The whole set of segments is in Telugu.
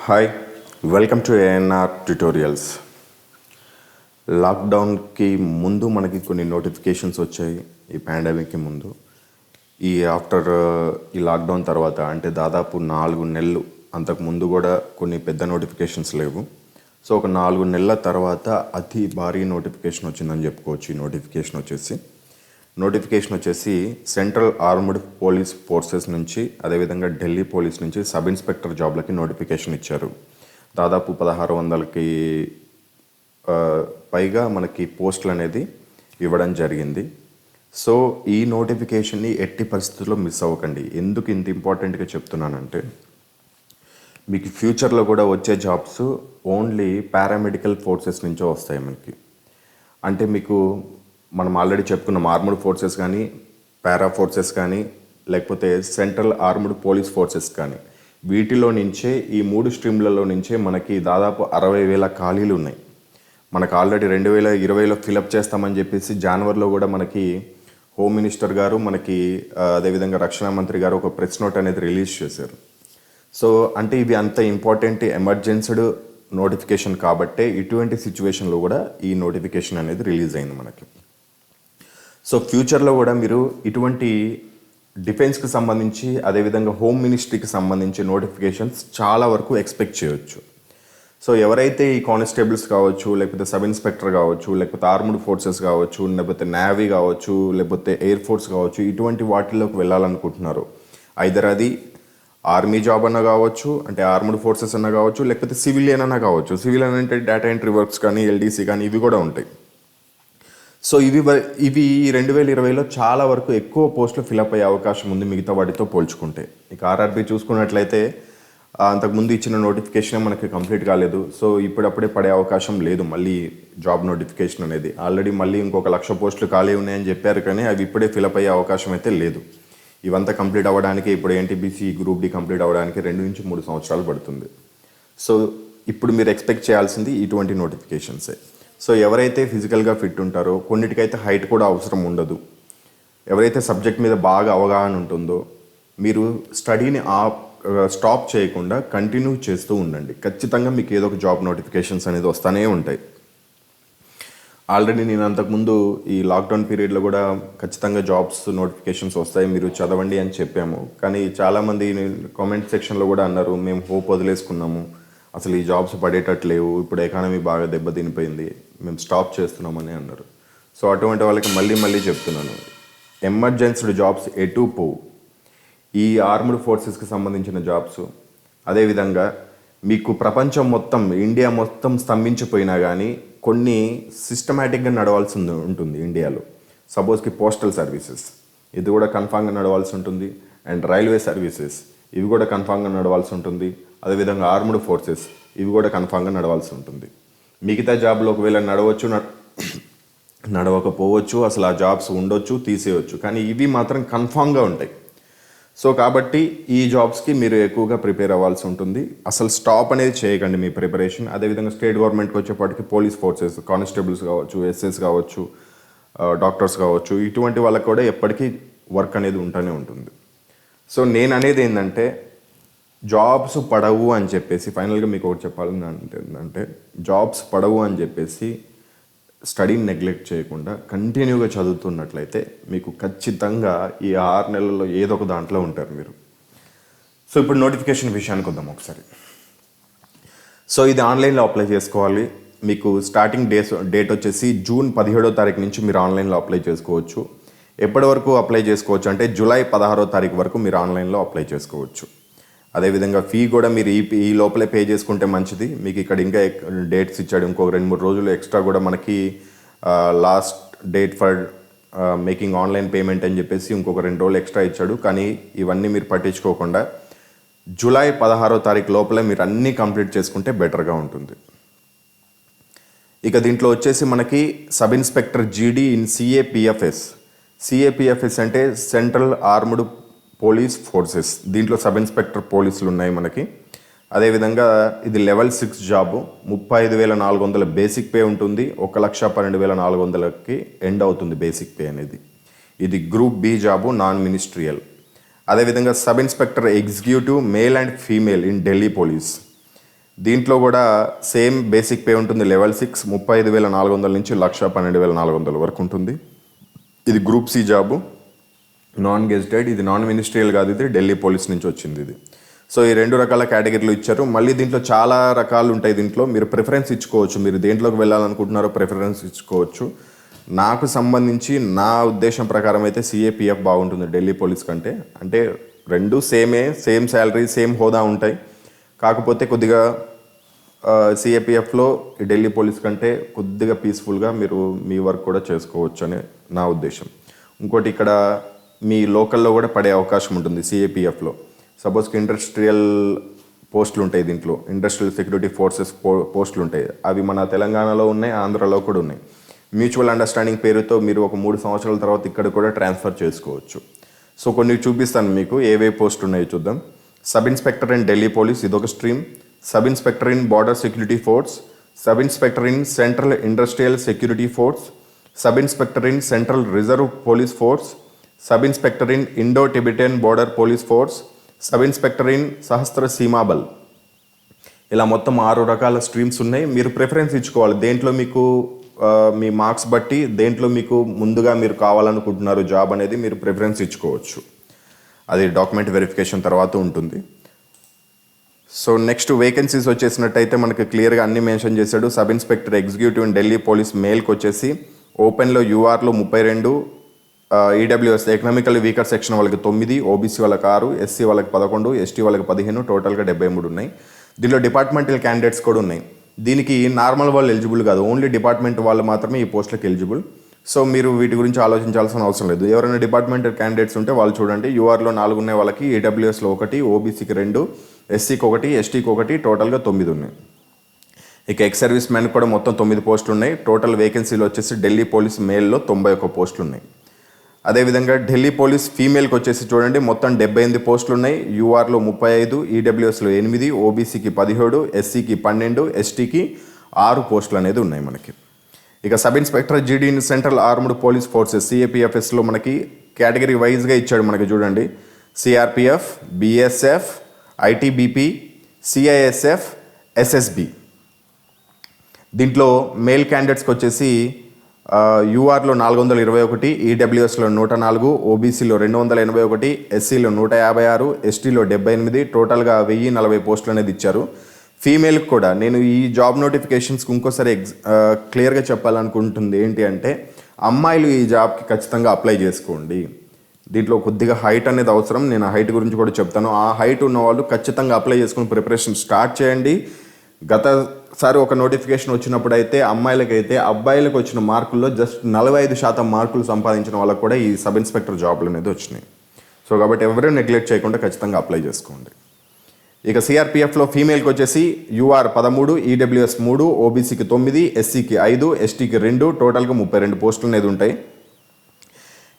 Hi, welcome to ANR tutorials. లాక్డౌన్కి ముందు మనకి కొన్ని నోటిఫికేషన్స్ వచ్చాయి. ఈ పాండమిక్కి ముందు ఆఫ్టర్ ఈ లాక్డౌన్ తర్వాత అంటే దాదాపు 4 నెలలు అంతకు ముందు కూడా కొన్ని పెద్ద నోటిఫికేషన్స్ లేవు. సో ఒక 4 నెలల తర్వాత అతి భారీ నోటిఫికేషన్ వచ్చిందని చెప్పుకోవచ్చు. ఈ నోటిఫికేషన్ వచ్చేసి సెంట్రల్ ఆర్మ్డ్ పోలీస్ ఫోర్సెస్ నుంచి, అదేవిధంగా ఢిల్లీ పోలీస్ నుంచి సబ్ ఇన్స్పెక్టర్ జాబ్లకి నోటిఫికేషన్ ఇచ్చారు. దాదాపు 1600కి పైగా మనకి పోస్టులు అనేది ఇవ్వడం జరిగింది. సో ఈ నోటిఫికేషన్ని ఎట్టి పరిస్థితుల్లో మిస్ అవ్వకండి. ఎందుకు ఇంత ఇంపార్టెంట్గా చెప్తున్నానంటే, మీకు ఫ్యూచర్లో కూడా వచ్చే జాబ్స్ ఓన్లీ పారామెడికల్ ఫోర్సెస్ నుంచే వస్తాయి మనకి. అంటే మీకు మనం ఆల్రెడీ చెప్పుకున్నాం, ఆర్మ్డ్ ఫోర్సెస్ కానీ, పారా ఫోర్సెస్ కానీ, లేకపోతే సెంట్రల్ ఆర్మ్డ్ పోలీస్ ఫోర్సెస్ కానీ, వీటిలో నుంచే ఈ 3 స్ట్రీమ్లలో నుంచే మనకి దాదాపు 60,000 ఖాళీలు ఉన్నాయి. మనకు ఆల్రెడీ 2020లో ఫిలప్ చేస్తామని చెప్పేసి జనవరిలో కూడా మనకి హోమ్ మినిస్టర్ గారు, మనకి అదేవిధంగా రక్షణ మంత్రి గారు ఒక ప్రెస్ నోట్ అనేది రిలీజ్ చేశారు. సో అంటే ఇవి అంత ఇంపార్టెంట్ ఎమర్జెన్సీడ్ నోటిఫికేషన్ కాబట్టే ఇటువంటి సిచ్యువేషన్లో కూడా ఈ నోటిఫికేషన్ అనేది రిలీజ్ అయింది మనకి. సో ఫ్యూచర్లో కూడా మీరు ఇటువంటి డిఫెన్స్కి సంబంధించి, అదేవిధంగా హోమ్ మినిస్ట్రీకి సంబంధించి నోటిఫికేషన్స్ చాలా వరకు ఎక్స్పెక్ట్ చేయొచ్చు. సో ఎవరైతే ఈ కానిస్టేబుల్స్ కావచ్చు, లేకపోతే సబ్ ఇన్స్పెక్టర్ కావచ్చు, లేకపోతే ఆర్మ్డ్ ఫోర్సెస్ కావచ్చు, లేకపోతే నేవీ కావచ్చు, లేకపోతే ఎయిర్ ఫోర్స్ కావచ్చు, ఇటువంటి వాటిల్లోకి వెళ్ళాలనుకుంటున్నారు, ఐదర్ అది ఆర్మీ జాబ్ అన్నా కావచ్చు, అంటే ఆర్మ్డ్ ఫోర్సెస్ అన్నా కావచ్చు, లేకపోతే సివిలియన్ అన్నా కావచ్చు. సివిలియన్ అంటే డేటా ఎంట్రీ వర్క్స్ కానీ, ఎల్డీసీ కానీ ఇవి కూడా ఉంటాయి. సో ఇవి 2020లో చాలా వరకు ఎక్కువ పోస్టులు ఫిలప్ అయ్యే అవకాశం ఉంది మిగతా వాటితో పోల్చుకుంటే. ఇక ఆర్ఆర్బీ చూసుకున్నట్లయితే అంతకుముందు ఇచ్చిన నోటిఫికేషన్ మనకి కంప్లీట్ కాలేదు. సో ఇప్పుడప్పుడే పడే అవకాశం లేదు మళ్ళీ జాబ్ నోటిఫికేషన్ అనేది. ఆల్రెడీ మళ్ళీ ఇంకొక 1,00,000 పోస్టులు ఖాళీ ఉన్నాయని చెప్పారు, కానీ అవి ఇప్పుడే ఫిలప్ అయ్యే అవకాశం అయితే లేదు. ఇవంతా కంప్లీట్ అవ్వడానికి, ఇప్పుడు ఎన్టీపీసీ గ్రూప్ డి కంప్లీట్ అవ్వడానికి 2 నుంచి 3 సంవత్సరాలు పడుతుంది. సో ఇప్పుడు మీరు ఎక్స్పెక్ట్ చేయాల్సింది ఇటువంటి నోటిఫికేషన్సే. సో ఎవరైతే ఫిజికల్గా ఫిట్ ఉంటారో, కొన్నిటికైతే హైట్ కూడా అవసరం ఉండదు, ఎవరైతే సబ్జెక్ట్ మీద బాగా అవగాహన ఉంటుందో, మీరు స్టడీని స్టాప్ చేయకుండా కంటిన్యూ చేస్తూ ఉండండి. ఖచ్చితంగా మీకు ఏదో ఒక జాబ్ నోటిఫికేషన్స్ అనేది వస్తూనే ఉంటాయి. ఆల్రెడీ నేను అంతకుముందు ఈ లాక్డౌన్ పీరియడ్లో కూడా ఖచ్చితంగా జాబ్స్ నోటిఫికేషన్స్ వస్తాయి, మీరు చదవండి అని చెప్పాము. కానీ చాలామంది కామెంట్ సెక్షన్లో కూడా అన్నారు, మేము హోప్ వదిలేసుకున్నాము, అసలు ఈ జాబ్స్ పడేటట్లేవు, ఇప్పుడు ఎకానమీ బాగా దెబ్బతినిపోయింది, మేము స్టాప్ చేస్తున్నామని అన్నారు. సో అటువంటి వాళ్ళకి మళ్ళీ చెప్తున్నాను, ఎమర్జెన్సీ జాబ్స్ ఎటు పోవు. ఈ ఆర్మ్డ్ ఫోర్సెస్కి సంబంధించిన జాబ్స్, అదేవిధంగా మీకు ప్రపంచం మొత్తం, ఇండియా మొత్తం స్తంభించిపోయినా కానీ కొన్ని సిస్టమేటిక్గా నడవాల్సి ఉంటుంది ఇండియాలో. సపోజ్కి పోస్టల్ సర్వీసెస్, ఇది కూడా కన్ఫామ్గా నడవాల్సి ఉంటుంది. అండ్ రైల్వే సర్వీసెస్, ఇవి కూడా కన్ఫామ్గా నడవాల్సి ఉంటుంది. అదేవిధంగా ఆర్మ్డ్ ఫోర్సెస్, ఇవి కూడా కన్ఫామ్గా నడవాల్సి ఉంటుంది. మిగతా జాబ్లో ఒకవేళ నడవకపోవచ్చు, అసలు ఆ జాబ్స్ ఉండొచ్చు, తీసేయచ్చు, కానీ ఇవి మాత్రం కన్ఫామ్గా ఉంటాయి. సో కాబట్టి ఈ జాబ్స్కి మీరు ఎక్కువగా ప్రిపేర్ అవ్వాల్సి ఉంటుంది. అసలు స్టాప్ అనేది చేయకండి మీ ప్రిపరేషన్. అదేవిధంగా స్టేట్ గవర్నమెంట్కి వచ్చేపాటికి పోలీస్ ఫోర్సెస్, కానిస్టేబుల్స్ కావచ్చు, ఎస్ఎస్ కావచ్చు, డాక్టర్స్ కావచ్చు, ఇటువంటి వాళ్ళకి కూడా ఎప్పటికీ వర్క్ అనేది ఉంటూనే ఉంటుంది. సో నేను అనేది ఏంటంటే, జాబ్స్ పడవు అని చెప్పేసి, ఫైనల్గా మీకు ఒకటి చెప్పాలని ఏంటంటే, జాబ్స్ పడవు అని చెప్పేసి స్టడీని నెగ్లెక్ట్ చేయకుండా కంటిన్యూగా చదువుతున్నట్లయితే మీకు ఖచ్చితంగా ఈ 6 నెలల్లో ఏదో ఒక దాంట్లో ఉంటారు మీరు. సో ఇప్పుడు నోటిఫికేషన్ విషయానికి వద్దాం ఒకసారి. సో ఇది ఆన్లైన్లో అప్లై చేసుకోవాలి. మీకు స్టార్టింగ్ డేట్ వచ్చేసి జూన్ 17వ తారీఖు నుంచి మీరు ఆన్లైన్లో అప్లై చేసుకోవచ్చు. ఎప్పటి వరకు అప్లై చేసుకోవచ్చు అంటే జూలై 16వ తారీఖు వరకు మీరు ఆన్లైన్లో అప్లై చేసుకోవచ్చు. అదేవిధంగా ఫీ కూడా మీరు ఈ లోపలే పే చేసుకుంటే మంచిది. మీకు ఇక్కడ ఇంకా డేట్స్ ఇచ్చాడు, ఇంకొక 2-3 రోజులు ఎక్స్ట్రా కూడా మనకి last date for making online payment అని చెప్పేసి ఇంకొక 2 రోజులు ఎక్స్ట్రా ఇచ్చాడు. కానీ ఇవన్నీ మీరు పట్టించుకోకుండా జూలై 16వ తారీఖు లోపలే మీరు అన్నీ కంప్లీట్ చేసుకుంటే బెటర్గా ఉంటుంది. ఇక దీంట్లో వచ్చేసి మనకి sub inspector GD in CAPFs అంటే సెంట్రల్ ఆర్మ్డ్ పోలీస్ ఫోర్సెస్. దీంట్లో సబ్ ఇన్స్పెక్టర్ పోలీసులు ఉన్నాయి మనకి. అదేవిధంగా ఇది లెవెల్ 6 జాబు. 35,400 బేసిక్ పే ఉంటుంది. 1,12,400కి ఎండ్ అవుతుంది బేసిక్ పే అనేది. ఇది group B job, non ministerial. అదేవిధంగా sub inspector executive male and female in Delhi police. దీంట్లో కూడా సేమ్ బేసిక్ పే ఉంటుంది. లెవెల్ 6 35,400 నుంచి 1,12,400 వరకు ఉంటుంది. ఇది group C job, non gazetted. ఇది నాన్ మినిస్ట్రియల్ కాదు, ఇది ఢిల్లీ పోలీస్ నుంచి వచ్చింది ఇది. సో ఈ 2 రకాల కేటగిరీలు ఇచ్చారు. మళ్ళీ దీంట్లో చాలా రకాలు ఉంటాయి. దీంట్లో మీరు ప్రిఫరెన్స్ ఇచ్చుకోవచ్చు. మీరు దేంట్లోకి వెళ్ళాలనుకుంటున్నారో ప్రిఫరెన్స్ ఇచ్చుకోవచ్చు. నాకు సంబంధించి నా ఉద్దేశం ప్రకారం అయితే సిఏపిఎఫ్ బాగుంటుంది ఢిల్లీ పోలీస్ కంటే. అంటే రెండు సేమ్ శాలరీ, సేమ్ హోదా ఉంటాయి. కాకపోతే కొద్దిగా సిఏపిఎఫ్లో ఢిల్లీ పోలీస్ కంటే కొద్దిగా పీస్ఫుల్గా మీరు మీ వర్క్ కూడా చేసుకోవచ్చు అని నా ఉద్దేశం. ఇంకోటి, ఇక్కడ మీ లోకల్లో కూడా పడే అవకాశం ఉంటుంది సిఏపిఎఫ్లో. సపోజ్కి ఇండస్ట్రియల్ పోస్టులు ఉంటాయి దీంట్లో, ఇండస్ట్రియల్ సెక్యూరిటీ ఫోర్సెస్ పోస్టులు ఉంటాయి. అవి మన తెలంగాణలో ఉన్నాయి, ఆంధ్రాలో కూడా ఉన్నాయి. మ్యూచువల్ అండర్స్టాండింగ్ పేరుతో మీరు ఒక 3 సంవత్సరాల తర్వాత ఇక్కడ కూడా ట్రాన్స్ఫర్ చేసుకోవచ్చు. సో కొన్ని చూపిస్తాను మీకు ఏవే పోస్టులు ఉన్నాయో చూద్దాం. Sub inspector in Delhi police ఇదొక stream. Sub inspector in border security force, sub inspector in central industrial security force, sub inspector in central reserve police force, sub inspector in Indo Tibetan border police force, sub inspector in Sashastra Seema Bal. ఇలా మొత్తం 6 రకాల స్ట్రీమ్స్ ఉన్నాయి. మీరు ప్రిఫరెన్స్ ఇచ్చుకోవాలి. దేంట్లో మీకు మీ మార్క్స్ బట్టి దేంట్లో మీకు ముందుగా మీరు కావాలనుకుంటున్నారు జాబ్ అనేది మీరు ప్రిఫరెన్స్ ఇచ్చుకోవచ్చు. అది డాక్యుమెంట్ వెరిఫికేషన్ తర్వాత ఉంటుంది. సో నెక్స్ట్ వేకెన్సీస్ వచ్చేసినట్టయితే మనకి క్లియర్గా అన్ని మెన్షన్ చేశాడు. Sub inspector executive in Delhi police మేల్కి వచ్చేసి ఓపెన్లో యూఆర్లో 32, ఈడబ్ల్యూఎస్ ఎకనామికల్ వీకర్ సెక్షన్ వాళ్ళకి 9, ఓబీసీ వాళ్ళకి 6, ఎస్సీ వాళ్ళకి 11, ఎస్టీ వాళ్ళకి 15, టోటల్గా 73 ఉన్నాయి. దీనిలో డిపార్ట్మెంటల్ క్యాండిడేట్స్ కూడా ఉన్నాయి. దీనికి నార్మల్ వాళ్ళు ఎలిజిబుల్ కాదు, ఓన్లీ డిపార్ట్మెంట్ వాళ్ళు మాత్రమే ఈ పోస్టులకు ఎలిజిబుల్. సో మీరు వీటి గురించి ఆలోచించాల్సిన అవసరం లేదు. ఎవరైనా డిపార్ట్మెంటల్ క్యాండిడేట్స్ ఉంటే వాళ్ళు చూడండి. యూఆర్లో 4 ఉన్నాయి వాళ్ళకి, ఈడబ్ల్యూఎస్లో 1, ఓబీసీకి 2, ఎస్సీకి 1, ఎస్టీకి 1, టోటల్గా 9 ఉన్నాయి. ఇక ఎక్స్ సర్వీస్ మ్యాన్ కూడా మొత్తం 9 పోస్టులు ఉన్నాయి. టోటల్ వేకెన్సీలు వచ్చేసి ఢిల్లీ పోలీస్ మేల్లో 91 పోస్టులు ఉన్నాయి. అదేవిధంగా ఢిల్లీ పోలీస్ ఫీమేల్కి వచ్చేసి చూడండి మొత్తం 78 పోస్టులు ఉన్నాయి. యూఆర్లో 35, ఈడబ్ల్యూఎస్లో 8, ఓబీసీకి 17, ఎస్సీకి 12, ఎస్టీకి 6 పోస్టులు అనేది ఉన్నాయి మనకి. ఇక sub inspector GD in central armed police forces సిఏపిఎఫ్ఎస్లో మనకి కేటగిరీ వైజ్గా ఇచ్చాడు మనకి చూడండి. CRPF, BSF, ITBP, CISF, SSB. దీంట్లో మేల్ క్యాండిడేట్స్కి వచ్చేసి యూఆర్లో 421, ఈడబ్ల్యూఎస్లో 104, ఓబీసీలో 281, ఎస్సీలో 156, ఎస్టీలో 78, టోటల్గా 1040 పోస్టులు అనేది ఇచ్చారు. ఫీమేల్కి కూడా నేను ఈ జాబ్ నోటిఫికేషన్స్కి ఇంకోసారి క్లియర్గా చెప్పాలనుకుంటుంది ఏంటి అంటే, అమ్మాయిలు ఈ జాబ్కి ఖచ్చితంగా అప్లై చేసుకోండి. దీంట్లో కొద్దిగా హైట్ అనేది అవసరం. నేను ఆ హైట్ గురించి కూడా చెప్తాను. ఆ హైట్ ఉన్న వాళ్ళు ఖచ్చితంగా అప్లై చేసుకుని ప్రిపరేషన్ స్టార్ట్ చేయండి. గతసారి ఒక నోటిఫికేషన్ వచ్చినప్పుడు అయితే అమ్మాయిలకైతే అబ్బాయిలకు వచ్చిన మార్కుల్లో జస్ట్ 45% మార్కులు సంపాదించిన వాళ్ళకు కూడా ఈ సబ్ ఇన్స్పెక్టర్ జాబ్లు అనేది వచ్చినాయి. సో కాబట్టి ఎవరూ నెగ్లెక్ట్ చేయకుండా ఖచ్చితంగా అప్లై చేసుకోండి. ఇక సిఆర్పిఎఫ్లో ఫీమేల్కి వచ్చేసి యూఆర్ 13, ఈడబ్ల్యూఎస్ 3, ఓబీసీకి 9, ఎస్సీకి 5, ఎస్టీకి 2, టోటల్గా 32 పోస్టులు అనేది ఉంటాయి.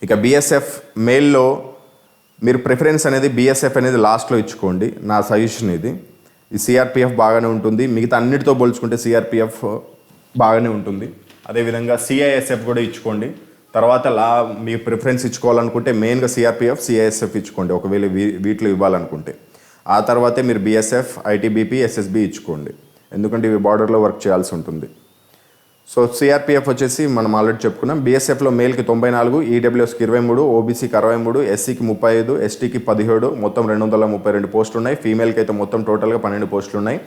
ఇక బిఎస్ఎఫ్ మేల్లో మీరు ప్రిఫరెన్స్ అనేది బిఎస్ఎఫ్ అనేది లాస్ట్లో ఇచ్చుకోండి, నా సజెషన్ ఇది. ఈ సిఆర్పిఎఫ్ బాగానే ఉంటుంది, మిగతా అన్నిటితో పోల్చుకుంటే సిఆర్పిఎఫ్ బాగానే ఉంటుంది. అదేవిధంగా సిఐఎస్ఎఫ్ కూడా ఇచ్చుకోండి. తర్వాత మీ ప్రిఫరెన్స్ ఇచ్చుకోవాలనుకుంటే మెయిన్గా సిఆర్పిఎఫ్, సిఐఎస్ఎఫ్ ఇచ్చుకోండి ఒకవేళ వీటిలో ఇవ్వాలనుకుంటే. ఆ తర్వాతే మీరు బిఎస్ఎఫ్, ఐటీబీపీ, ఎస్ఎస్బి ఇచ్చుకోండి, ఎందుకంటే ఇవి బార్డర్లో వర్క్ చేయాల్సి ఉంటుంది. సో సిఆర్పిఎఫ్ వచ్చేసి మనం ఆల్రెడీ చెప్పుకున్నాం. బిఎస్ఎఫ్లో మేల్కి 94, ఈడబ్ల్యూఎస్కి 23, ఓబీసీకి 63, ఎస్సీకి 35, ఎస్టీకి 17, మొత్తం 232 పోస్టులు ఉన్నాయి. ఫీమేల్కి అయితే మొత్తం టోటల్గా 12 పోస్టులు ఉన్నాయి.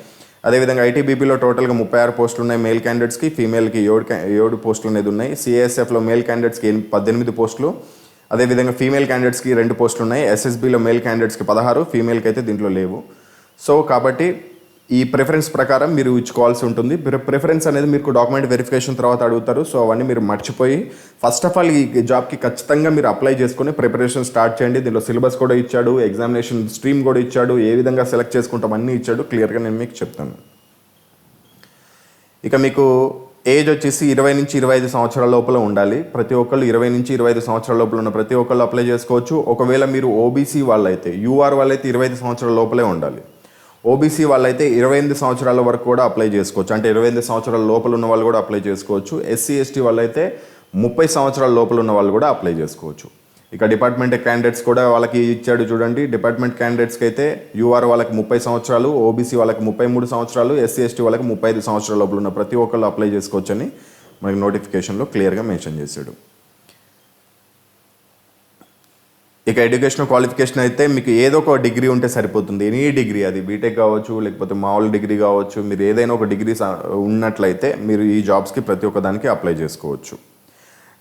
అదేవిధంగా ఐటీబీపీలో టోటల్గా 36 పోస్టులు ఉన్నాయి మేల్ క్యాండిడేట్స్కి, ఫీమేల్కి 7 పోస్టులు అనేది ఉన్నాయి. సిఎస్ఎఫ్లో మేల్ క్యాండిడేట్స్కి 18 పోస్టులు, అదేవిధంగా ఫీమేల్ క్యాండిడేట్స్కి 2 పోస్టులు ఉన్నాయి. ఎస్ఎస్బిలో మేల్ క్యాండిడేట్స్కి 16, ఫీమేల్కి అయితే దీంట్లో లేవు. సో కాబట్టి ఈ ప్రిఫరెన్స్ ప్రకారం మీరు ఇచ్చుకోవాల్సి ఉంటుంది. ప్రిఫరెన్స్ అనేది మీకు డాక్యుమెంట్ వెరిఫికేషన్ తర్వాత అడుగుతారు. సో అవన్నీ మీరు మర్చిపోయి ఫస్ట్ ఆఫ్ ఆల్ ఈ జాబ్కి ఖచ్చితంగా మీరు అప్లై చేసుకొని ప్రిపరేషన్ స్టార్ట్ చేయండి. దీనిలో సిలబస్ కూడా ఇచ్చాడు, ఎగ్జామినేషన్ స్ట్రీమ్ కూడా ఇచ్చాడు, ఏ విధంగా సెలెక్ట్ చేసుకుంటాం అన్నీ ఇచ్చాడు. క్లియర్గా నేను మీకు చెప్తాను. ఇక మీకు ఏజ్ వచ్చేసి 20 నుంచి 25 సంవత్సరాల లోపల ఉండాలి. ప్రతి ఒక్కళ్ళు 20 నుంచి 25 సంవత్సరాల లోపల ఉన్న ప్రతి ఒక్కళ్ళు అప్లై చేసుకోవచ్చు. ఒకవేళ మీరు ఓబీసీ వాళ్ళైతే, యూఆర్ వాళ్ళైతే 25 సంవత్సరాల లోపలే ఉండాలి. ఓబీసీ వాళ్ళైతే 28 సంవత్సరాల వరకు కూడా అప్లై చేసుకోవచ్చు, అంటే 28 సంవత్సరాల లోపల ఉన్న వాళ్ళు కూడా అప్లై చేసుకోవచ్చు. ఎస్సీ ఎస్టీ వాళ్ళైతే 30 సంవత్సరాల లోపల ఉన్న వాళ్ళు కూడా అప్లై చేసుకోవచ్చు. ఇక డిపార్ట్మెంట్ క్యాండిడేట్స్ కూడా వాళ్ళకి ఇచ్చాడు చూడండి. డిపార్ట్మెంట్ క్యాండిడేట్స్కి అయితే యూఆర్ వాళ్ళకి 30 సంవత్సరాలు, ఓబీసీ వాళ్ళకి 33 సంవత్సరాలు, ఎస్సీ ఎస్టీ వాళ్ళకి 35 సంవత్సరాల లోపల ఉన్న ప్రతి ఒక్కళ్ళు అప్లై చేసుకోవచ్చని మనకి నోటిఫికేషన్లో క్లియర్గా మెన్షన్ చేశాడు. ఇక ఎడ్యుకేషన్ క్వాలిఫికేషన్ అయితే మీకు ఏదో ఒక డిగ్రీ ఉంటే సరిపోతుంది. ఎనీ డిగ్రీ, అది బీటెక్ కావచ్చు, లేకపోతే మామూలు డిగ్రీ కావచ్చు, మీరు ఏదైనా ఒక డిగ్రీ ఉన్నట్లయితే మీరు ఈ జాబ్స్కి ప్రతి ఒక్క దానికి అప్లై చేసుకోవచ్చు.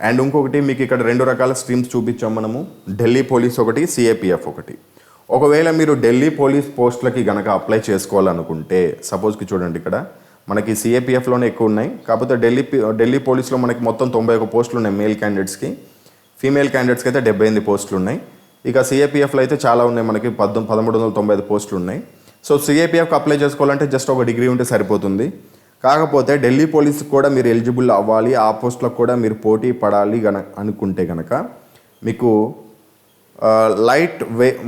అండ్ ఇంకొకటి మీకు ఇక్కడ 2 రకాల స్ట్రీమ్స్ చూపించాం మనము. ఢిల్లీ పోలీస్ ఒకటి, సిఏపిఎఫ్ ఒకటి. ఒకవేళ మీరు ఢిల్లీ పోలీస్ పోస్టులకి గనక అప్లై చేసుకోవాలనుకుంటే, సపోజ్కి చూడండి ఇక్కడ మనకి సిఏపిఎఫ్లోనే ఎక్కువ ఉన్నాయి, కాకపోతే ఢిల్లీ పోలీస్లో మనకి మొత్తం 91 పోస్టులు ఉన్నాయి మేల్ క్యాండిడేట్స్కి. ఫీమేల్ క్యాండిడేట్స్కి అయితే 78 పోస్టులు ఉన్నాయి. ఇక సిఏపిఎఫ్లో అయితే చాలా ఉన్నాయి, మనకి 1395 పోస్టులు ఉన్నాయి. సో సిఏపిఎఫ్కి అప్లై చేసుకోవాలంటే జస్ట్ ఒక డిగ్రీ ఉంటే సరిపోతుంది. కాకపోతే ఢిల్లీ పోలీస్కి కూడా మీరు ఎలిజిబుల్ అవ్వాలి, ఆ పోస్టులకు కూడా మీరు పోటీ పడాలి అనుకుంటే కనుక మీకు లైట్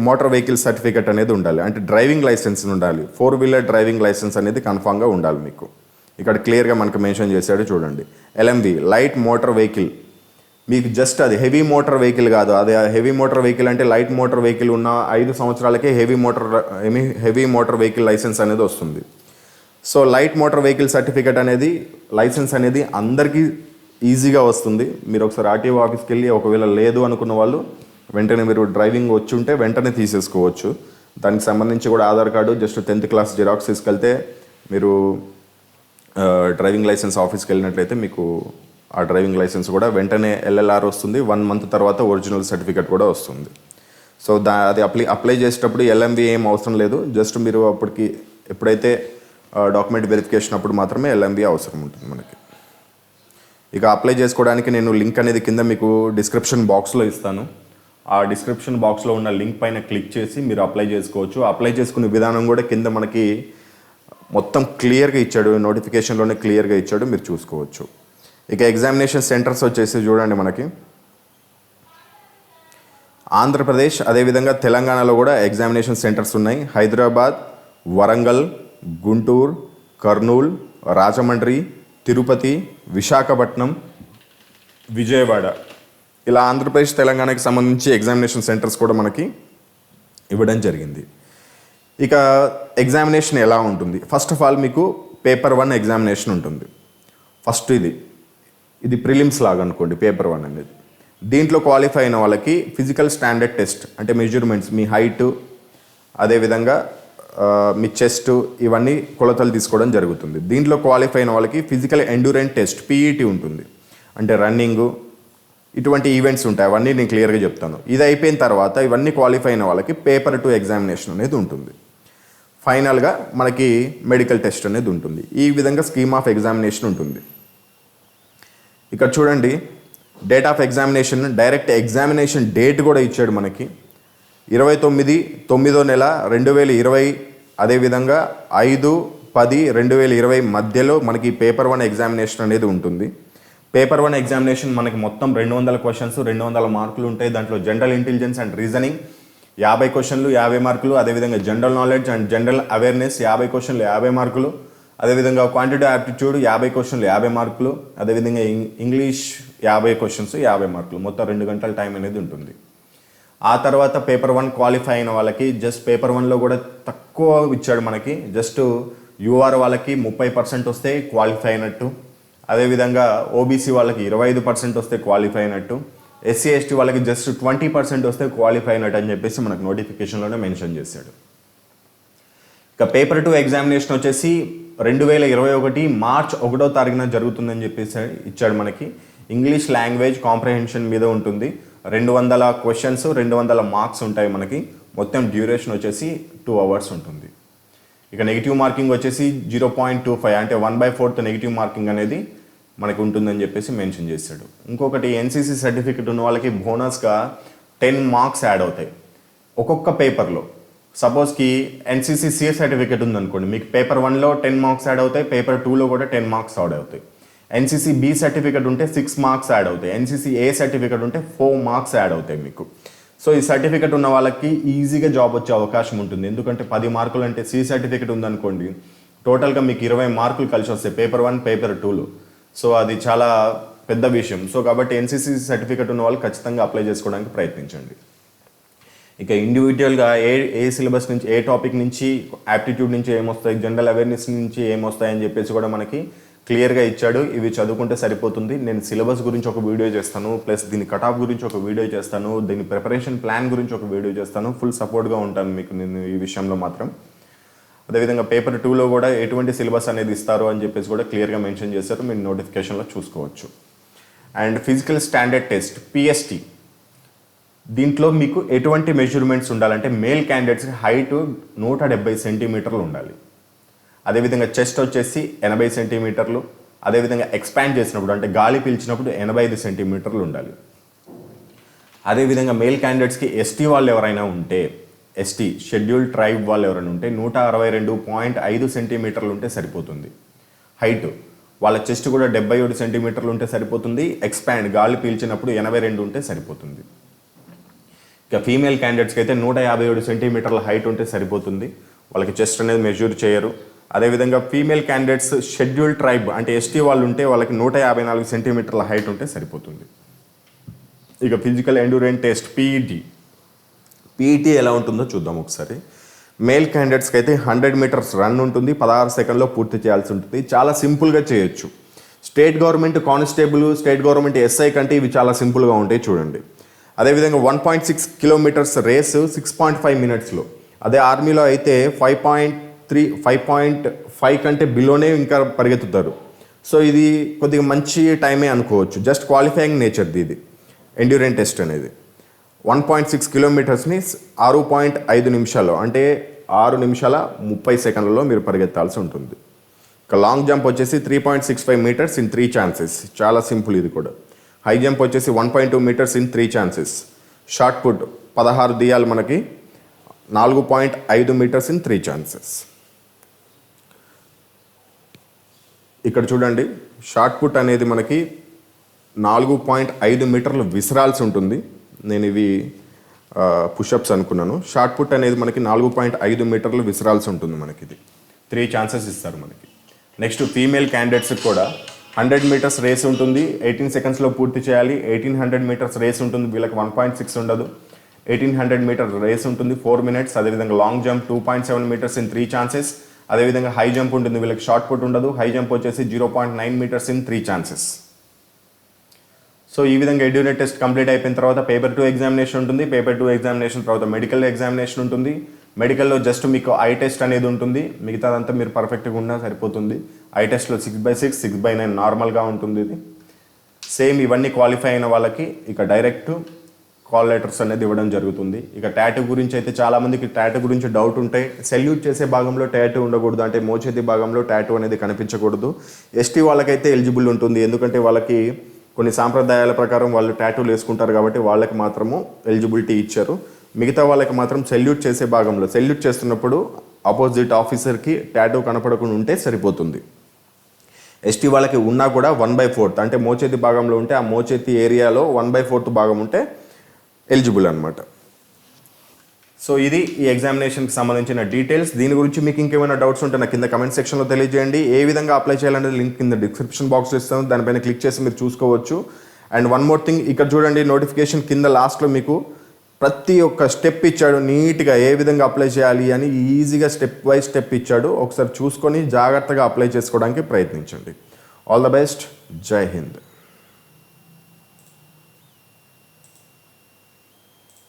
మోటార్ వెహికల్ సర్టిఫికేట్ అనేది ఉండాలి. అంటే డ్రైవింగ్ లైసెన్స్ ఉండాలి. 4 వీలర్ డ్రైవింగ్ లైసెన్స్ అనేది కన్ఫామ్గా ఉండాలి మీకు. ఇక్కడ క్లియర్గా మనకు మెన్షన్ చేశాడు చూడండి. ఎల్ఎంవి లైట్ మోటార్ వెహికల్, మీకు జస్ట్ అది హెవీ మోటార్ వెహికల్ కాదు. అది హెవీ మోటార్ వెహికల్ అంటే లైట్ మోటార్ వెహికల్ ఉన్న 5 సంవత్సరాలకే హెవీ మోటార్ వెహికల్ లైసెన్స్ అనేది వస్తుంది. So light motor vehicle certificate అనేది, లైసెన్స్ అనేది అందరికీ ఈజీగా వస్తుంది. మీరు ఒకసారి ఆర్టీఓ ఆఫీస్కి వెళ్ళి ఒకవేళ లేదు అనుకున్న వాళ్ళు వెంటనే మీరు డ్రైవింగ్ వచ్చి ఉంటే వెంటనే తీసేసుకోవచ్చు. దానికి సంబంధించి కూడా Aadhaar card, just 10th class xerox తీసుకెళ్తే మీరు డ్రైవింగ్ లైసెన్స్ ఆఫీస్కి వెళ్ళినట్లయితే మీకు ఆ డ్రైవింగ్ లైసెన్స్ కూడా వెంటనే ఎల్ఎల్ఆర్ వస్తుంది. 1 month తర్వాత ఒరిజినల్ సర్టిఫికేట్ కూడా వస్తుంది. సో అది అప్లై చేసేటప్పుడు ఎల్ఎంవి ఏం అవసరం లేదు. జస్ట్ మీరు అప్పటికి ఎప్పుడైతే డాక్యుమెంట్ వెరిఫికేషన్ అప్పుడు మాత్రమే ఎల్ఎంవి అవసరం ఉంటుంది మనకి. ఇక అప్లై చేసుకోవడానికి నేను లింక్ అనేది కింద మీకు డిస్క్రిప్షన్ బాక్స్లో ఇస్తాను. ఆ డిస్క్రిప్షన్ బాక్స్లో ఉన్న లింక్ పైన క్లిక్ చేసి మీరు అప్లై చేసుకోవచ్చు. అప్లై చేసుకునే విధానం కూడా కింద మనకి మొత్తం క్లియర్గా ఇచ్చాడు, నోటిఫికేషన్లోనే క్లియర్గా ఇచ్చాడు, మీరు చూసుకోవచ్చు. ఇక ఎగ్జామినేషన్ సెంటర్స్ వచ్చేసి చూడండి మనకి ఆంధ్రప్రదేశ్ అదేవిధంగా తెలంగాణలో కూడా ఎగ్జామినేషన్ సెంటర్స్ ఉన్నాయి. హైదరాబాద్, వరంగల్, గుంటూరు, కర్నూలు, రాజమండ్రి, తిరుపతి, విశాఖపట్నం, విజయవాడ, ఇలా ఆంధ్రప్రదేశ్ తెలంగాణకి సంబంధించి ఎగ్జామినేషన్ సెంటర్స్ కూడా మనకి ఇవ్వడం జరిగింది. ఇక ఎగ్జామినేషన్ ఎలా ఉంటుంది? ఫస్ట్ ఆఫ్ ఆల్ మీకు పేపర్ 1 ఎగ్జామినేషన్ ఉంటుంది. ఫస్ట్ ఇది ప్రిలిమ్స్ లాగా అనుకోండి పేపర్ 1 అనేది. దీంట్లో క్వాలిఫై అయిన వాళ్ళకి ఫిజికల్ స్టాండర్డ్ టెస్ట్, అంటే మెజర్మెంట్స్, మీ హైటు అదేవిధంగా మీ చెస్ట్, ఇవన్నీ కొలతలు తీసుకోవడం జరుగుతుంది. దీంట్లో క్వాలిఫై అయిన వాళ్ళకి ఫిజికల్ ఎండ్యూరెన్స్ టెస్ట్ పీఈటీ ఉంటుంది. అంటే రన్నింగు, ఇటువంటి ఈవెంట్స్ ఉంటాయి. అవన్నీ నేను క్లియర్గా చెప్తాను. ఇది అయిపోయిన తర్వాత ఇవన్నీ క్వాలిఫై అయిన వాళ్ళకి పేపర్ 2 ఎగ్జామినేషన్ అనేది ఉంటుంది. ఫైనల్గా మనకి మెడికల్ టెస్ట్ అనేది ఉంటుంది. ఈ విధంగా స్కీమ్ ఆఫ్ ఎగ్జామినేషన్ ఉంటుంది. ఇక్కడ చూడండి, date of examination, direct examination date కూడా ఇచ్చాడు మనకి. 29/9/2020, అదేవిధంగా 5/10/2020 మధ్యలో మనకి పేపర్ 1 ఎగ్జామినేషన్ అనేది ఉంటుంది. పేపర్ 1 ఎగ్జామినేషన్ మనకి మొత్తం 200 క్వశ్చన్స్, 200 మార్కులు ఉంటాయి. దాంట్లో జనరల్ ఇంటెలిజెన్స్ అండ్ రీజనింగ్ 50 క్వశ్చన్లు 50 మార్కులు, అదేవిధంగా general knowledge and general awareness 50 క్వశ్చన్లు 50 మార్కులు, అదేవిధంగా క్వాంటిటీ యాప్టిట్యూడ్ 50 క్వశ్చన్లు 50 మార్కులు, అదేవిధంగా ఇంగ్లీష్ 50 క్వశ్చన్స్ 50 మార్కులు, మొత్తం 2 గంటల టైం అనేది ఉంటుంది. ఆ తర్వాత పేపర్ 1 క్వాలిఫై అయిన వాళ్ళకి జస్ట్ పేపర్ 1లో కూడా తక్కువ ఇచ్చాడు మనకి. జస్ట్ యూఆర్ వాళ్ళకి 30% వస్తే క్వాలిఫై అయినట్టు, అదేవిధంగా ఓబీసీ వాళ్ళకి 25% వస్తే క్వాలిఫై అయినట్టు, ఎస్సీ ఎస్టీ వాళ్ళకి జస్ట్ 20% వస్తే క్వాలిఫై అయినట్టు అని చెప్పేసి మనకు నోటిఫికేషన్లోనే మెన్షన్ చేశాడు. ఇక పేపర్ 2 ఎగ్జామినేషన్ వచ్చేసి 2021 మార్చ్ 1వ తారీఖున జరుగుతుందని చెప్పేసి ఇచ్చాడు మనకి. ఇంగ్లీష్ లాంగ్వేజ్ కాంప్రహెన్షన్ మీద ఉంటుంది. 200 క్వశ్చన్స్, 200 మార్క్స్ ఉంటాయి మనకి. మొత్తం డ్యూరేషన్ వచ్చేసి 2 hours ఉంటుంది. ఇక నెగిటివ్ మార్కింగ్ వచ్చేసి 0.25, అంటే 1/4 నెగిటివ్ మార్కింగ్ అనేది మనకి ఉంటుందని చెప్పేసి మెన్షన్ చేశాడు. ఇంకొకటి, ఎన్సీసీ సర్టిఫికెట్ ఉన్న వాళ్ళకి బోనస్గా 10 మార్క్స్ యాడ్ అవుతాయి ఒక్కొక్క పేపర్లో. సపోజ్కి ఎన్సీసీ సి సర్టిఫికేట్ ఉందనుకోండి, మీకు పేపర్ 1లో 10 మార్క్స్ యాడ్ అవుతాయి, పేపర్ 2లో కూడా 10 మార్క్స్ యాడ్ అవుతాయి. ఎన్సీసీ బి సర్టిఫికేట్ ఉంటే 6 మార్క్స్ యాడ్ అవుతాయి. ఎన్సీసీ ఏ సర్టిఫికేట్ ఉంటే 4 మార్క్స్ యాడ్ అవుతాయి మీకు. సో ఈ సర్టిఫికేట్ ఉన్న వాళ్ళకి ఈజీగా జాబ్ వచ్చే అవకాశం ఉంటుంది. ఎందుకంటే 10 మార్కులు అంటే సి సర్టిఫికేట్ ఉందనుకోండి, టోటల్గా మీకు 20 మార్కులు కలిసి వస్తాయి పేపర్ 1 పేపర్ 2లో. సో అది చాలా పెద్ద విషయం. సో కాబట్టి ఎన్సీసీ సర్టిఫికేట్ ఉన్న వాళ్ళు ఖచ్చితంగా అప్లై చేసుకోవడానికి ప్రయత్నించండి. ఇక ఇండివిజువల్గా ఏ సిలబస్ నుంచి, ఏ టాపిక్ నుంచి, యాప్టిట్యూడ్ నుంచి ఏమొస్తాయి, జనరల్ అవేర్నెస్ నుంచి ఏమొస్తాయని చెప్పేసి కూడా మనకి క్లియర్గా ఇచ్చాడు. ఇవి చదువుకుంటే సరిపోతుంది. నేను సిలబస్ గురించి ఒక వీడియో చేస్తాను, ప్లస్ దీని కట్ ఆఫ్ గురించి ఒక వీడియో చేస్తాను, దీని ప్రిపరేషన్ ప్లాన్ గురించి ఒక వీడియో చేస్తాను. ఫుల్ సపోర్ట్గా ఉంటాను మీకు నేను ఈ విషయంలో మాత్రం. అదేవిధంగా పేపర్ 2లో కూడా ఎటువంటి సిలబస్ అనేది ఇస్తారు అని చెప్పేసి కూడా క్లియర్గా మెన్షన్ చేశారు, మీరు నోటిఫికేషన్లో చూసుకోవచ్చు. And physical standard test PST, దీంట్లో మీకు ఎటువంటి మెజర్మెంట్స్ ఉండాలంటే మేల్ క్యాండిడేట్స్కి హైట్ 170 సెంటీమీటర్లు ఉండాలి. అదేవిధంగా చెస్ట్ వచ్చేసి 80 సెంటీమీటర్లు, అదేవిధంగా ఎక్స్పాండ్ చేసినప్పుడు అంటే గాలి పీల్చినప్పుడు 85 సెంటీమీటర్లు ఉండాలి. అదేవిధంగా మేల్ క్యాండిడేట్స్కి ఎస్టీ వాళ్ళు ఎవరైనా ఉంటే, ఎస్టీ షెడ్యూల్డ్ ట్రైబ్ వాళ్ళు ఎవరైనా ఉంటే 162.5 సెంటీమీటర్లు ఉంటే సరిపోతుంది హైట్. వాళ్ళ చెస్ట్ కూడా 77 సెంటీమీటర్లు ఉంటే సరిపోతుంది. ఎక్స్పాండ్ గాలి పీల్చినప్పుడు 82 ఉంటే సరిపోతుంది. ఇక ఫీమేల్ క్యాండిడేట్స్కి అయితే 157 సెంటీమీటర్ల హైట్ ఉంటే సరిపోతుంది. వాళ్ళకి చెస్ట్ అనేది మెజూర్ చేయరు. అదేవిధంగా ఫీమేల్ క్యాండిడేట్స్ షెడ్యూల్డ్ ట్రైబ్ అంటే ఎస్టీ వాళ్ళు ఉంటే వాళ్ళకి 154 సెంటీమీటర్ల హైట్ ఉంటే సరిపోతుంది. ఇక ఫిజికల్ ఎండ్యూరెన్స్ టెస్ట్ పీఈటీ ఎలా ఉంటుందో చూద్దాం ఒకసారి. మేల్ క్యాండిడేట్స్కి అయితే 100 మీటర్స్ రన్ ఉంటుంది, 16 సెకండ్లో పూర్తి చేయాల్సి ఉంటుంది. చాలా సింపుల్గా చేయొచ్చు. State government constable, state government SI కంటే ఇవి చాలా సింపుల్గా ఉంటాయి చూడండి. అదేవిధంగా 1.6 కిలోమీటర్స్ రేసు 6.5 మినిట్స్లో. అదే ఆర్మీలో అయితే 5.5 కంటే బిలోనే ఇంకా పరిగెత్తుతారు. సో ఇది కొద్దిగా మంచి టైమే అనుకోవచ్చు. జస్ట్ క్వాలిఫైయింగ్ నేచర్ది ఇది ఎండ్యూరెన్స్ టెస్ట్ అనేది. 1.6 కిలోమీటర్స్ని 6.5 నిమిషాల్లో అంటే 6 నిమిషాల 30 సెకండ్లలో మీరు పరిగెత్తాల్సి ఉంటుంది. ఇక లాంగ్ జంప్ వచ్చేసి 3.65 మీటర్స్ ఇన్ 3 ఛాన్సెస్, చాలా సింపుల్ ఇది కూడా. హై జంప్ వచ్చేసి 1.2 metres in 3 chances. Shot put 16 దియాలు మనకి 4.5 మీటర్స్ ఇన్ 3 ఛాన్సెస్. ఇక్కడ చూడండి, షార్ట్ పుట్ అనేది మనకి 4.5 మీటర్లు విసరాల్సి ఉంటుంది. నేను ఇవి పుషప్స్ అనుకున్నాను. షార్ట్ పుట్ అనేది మనకి 4.5 మీటర్లు విసరాల్సి ఉంటుంది. మనకి ఇది 3 ఛాన్సెస్ ఇస్తారు మనకి. నెక్స్ట్ ఫీమేల్ క్యాండిడేట్స్కి కూడా 100 మీటర్స్ రేస్ ఉంటుంది, 18 సెకండ్స్లో పూర్తి చేయాలి. 1800 మీటర్స్ రేస్ ఉంటుంది, వీళ్ళకి 1.6 ఉండదు. 1800 మీటర్ రేస్ ఉంటుంది 4 మినిట్స్. అదేవిధంగా long jump 2.7 metres in 3 chances. అదేవిధంగా హై జంప్ ఉంటుంది, వీళ్ళకి షార్ట్ పుట్ ఉండదు. హై జంప్ వచ్చేసి 0.9 మీటర్స్ ఇన్ 3 ఛాన్సెస్. సో ఈ విధంగా ఎండ్యూరెన్స్ టెస్ట్ కంప్లీట్ అయిపోయిన తర్వాత పేపర్ 2 ఎగ్జామినేషన్ ఉంటుంది. పేపర్ 2 ఎగ్జామినేషన్ తర్వాత మెడికల్ ఎగ్జామినేషన్ ఉంటుంది. మెడికల్లో జస్ట్ మీకు ఐ టెస్ట్ అనేది ఉంటుంది, మిగతాదంతా మీరు పర్ఫెక్ట్గా ఉన్నా సరిపోతుంది. ఐ టెస్ట్లో 6/6, 6/9 నార్మల్గా ఉంటుంది. ఇది సేమ్ ఇవన్నీ క్వాలిఫై అయిన వాళ్ళకి ఇక డైరెక్ట్ కాల్ లెటర్స్ అనేది ఇవ్వడం జరుగుతుంది. ఇక టాటూ గురించి అయితే చాలామందికి టాటూ గురించి డౌట్ ఉంటాయి. సెల్యూట్ చేసే భాగంలో టాటూ ఉండకూడదు, అంటే మోచేతి భాగంలో టాటూ అనేది కనిపించకూడదు. ఎస్టీ వాళ్ళకైతే ఎలిజిబుల్ ఉంటుంది, ఎందుకంటే వాళ్ళకి కొన్ని సాంప్రదాయాల ప్రకారం వాళ్ళు టాటూలు వేసుకుంటారు కాబట్టి వాళ్ళకి మాత్రము ఎలిజిబిలిటీ ఇచ్చారు. మిగతా వాళ్ళకి మాత్రం సెల్యూట్ చేసే భాగంలో సెల్యూట్ చేస్తున్నప్పుడు ఆపోజిట్ ఆఫీసర్కి టాటూ కనపడకుండా ఉంటే సరిపోతుంది. ఎస్టీ వాళ్ళకి ఉన్నా కూడా 1/4 అంటే మోచేతి భాగంలో ఉంటే ఆ మోచేతి ఏరియాలో 1/4 భాగం ఉంటే ఎలిజిబుల్ అనమాట. సో ఇది ఈ ఎగ్జామినేషన్కి సంబంధించిన డీటెయిల్స్. దీని గురించి మీకు ఇంకేమైనా డౌట్స్ ఉంటే నా కింద కమెంట్ సెక్షన్లో తెలియజేయండి. ఏ విధంగా అప్లై చేయాలనేది లింక్ కింద డిస్క్రిప్షన్ బాక్స్లో ఇస్తాను, దానిపైన క్లిక్ చేసి మీరు చూసుకోవచ్చు. అండ్ వన్ మోర్ థింగ్, ఇక్కడ చూడండి నోటిఫికేషన్ కింద లాస్ట్లో మీకు ప్రతి ఒక్క స్టెప్ ఇచ్చాడు నీట్గా, ఏ విధంగా అప్లై చేయాలి అని ఈజీగా స్టెప్ బై స్టెప్ ఇచ్చాడు. ఒకసారి చూసుకొని జాగ్రత్తగా అప్లై చేసుకోవడానికి ప్రయత్నించండి. All the best. జై హింద్.